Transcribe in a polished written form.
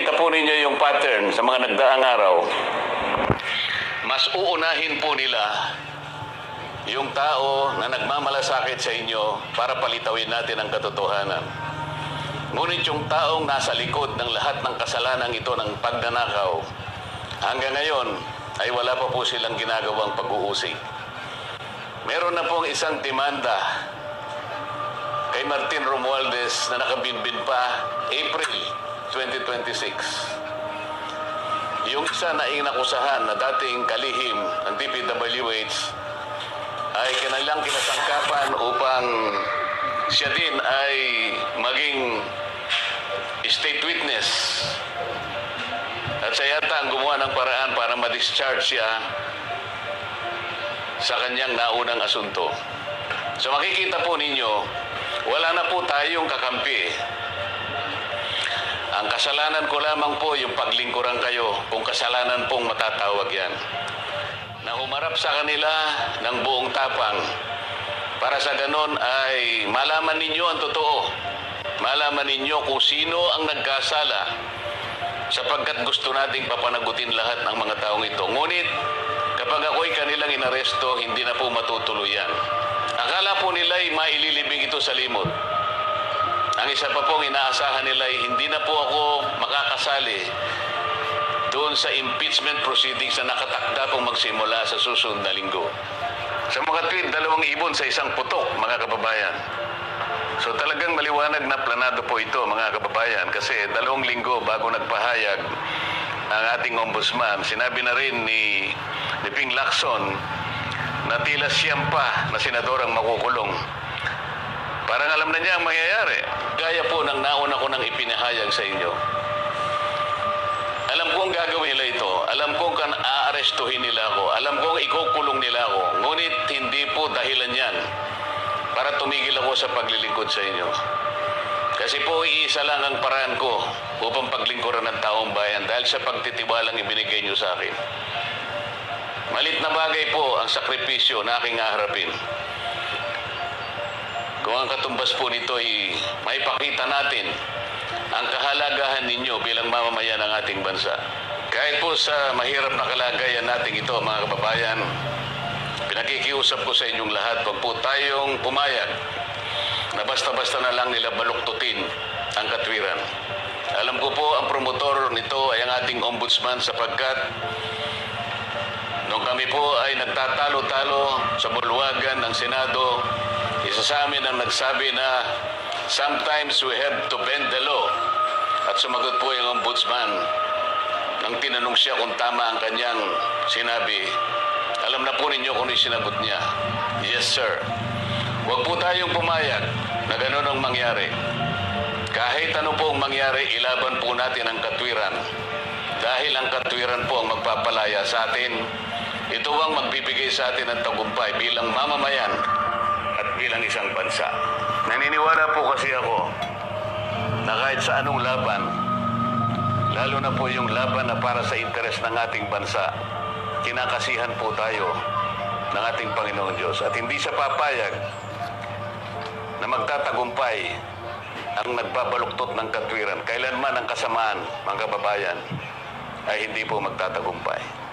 makikita po ninyo yung pattern sa mga nagdaang araw, mas uunahin po nila yung tao na nagmamalasakit sa inyo para palitawin natin ang katotohanan. Ngunit yung taong nasa likod ng lahat ng kasalanan ito ng pagnanakaw, hanggang ngayon ay wala pa po silang ginagawang pag-uusig. Meron na pong isang demanda kay Martin Romualdez na nakabinbin pa April 2026. Yung isa na inakusahan na dating kalihim ng DPWH ay kanilang kinasangkapan upang siya din ay maging state witness. At siya yata ang gumawa ng paraan para ma-discharge siya sa kanyang naunang asunto. So makikita po ninyo, wala na po tayong kakampi. Ang kasalanan ko lamang po yung paglingkuran kayo kung kasalanan pong matatawag yan. Na humarap sa kanila ng buong tapang para sa ganon ay malaman ninyo ang totoo. Malaman ninyo kung sino ang nagkasala sapagkat gusto nating papanagutin lahat ng mga taong ito. Ngunit kapag ako'y kanilang inaresto, hindi na po matutuloy yan. Akala po nila ay maililibing ito sa limot. Ang isa pa pong inaasahan nila ay hindi na po ako makakasali doon sa impeachment proceedings na nakatakda pong magsimula sa susunod na linggo. Sa mga tweet, 2 ibon sa isang putok, mga kababayan. So talagang maliwanag na planado po ito, mga kababayan, kasi 2 linggo bago nagpahayag ang ating ombudsman, sinabi na rin ni Ping Lacson na tila siyam pa na senador ang makukulong. Parang alam na niya ang mangyayari. Gaya po ng nauna ko nang ipinahayag sa inyo. Alam kong gagawin nila ito. Alam kong aarestuhin nila ako. Alam kong ikukulong nila ako. Ngunit hindi po dahilan yan para tumigil ako sa paglilingkod sa inyo. Kasi po iisa lang ang paraan ko upang paglingkuran ng taong bayan dahil sa pagtitiwalang ibinigay niyo sa akin. Malit na bagay po ang sakripisyo na aking haharapin. Kung ang katumbas po nito ay maipakita natin ang kahalagahan ninyo bilang mamamayan ng ating bansa. Kahit po sa mahirap na kalagayan natin ito, mga kababayan, pinakikiusap ko sa inyong lahat, huwag po tayong pumayag na basta-basta na lang nila baluktutin ang katwiran. Alam ko po ang promotor nito ay ang ating ombudsman sapagkat nung kami po ay nagtatalo-talo sa bulwagan ng Senado, isa sa amin ang nagsabi na sometimes we have to bend the law. At sumagot po yung ombudsman nang tinanong siya kung tama ang kanyang sinabi. Alam na po ninyo kung ano yung sinagot niya. Yes, sir. Huwag po tayong pumayag na gano'n ang mangyari. Kahit ano po ang mangyari, ilaban po natin ang katwiran. Dahil ang katwiran po ang magpapalaya sa atin. Ito ang magbibigay sa atin ng tagumpay bilang mamamayan at bilang isang bansa. Naniniwala po kasi ako na kahit sa anong laban, lalo na po yung laban na para sa interes ng ating bansa, kinakasihan po tayo ng ating Panginoong Diyos. At hindi siya papayag na magtatagumpay ang nagbabaluktot ng katwiran. Kailanman ang kasamaan, mga kababayan, ay hindi po magtatagumpay.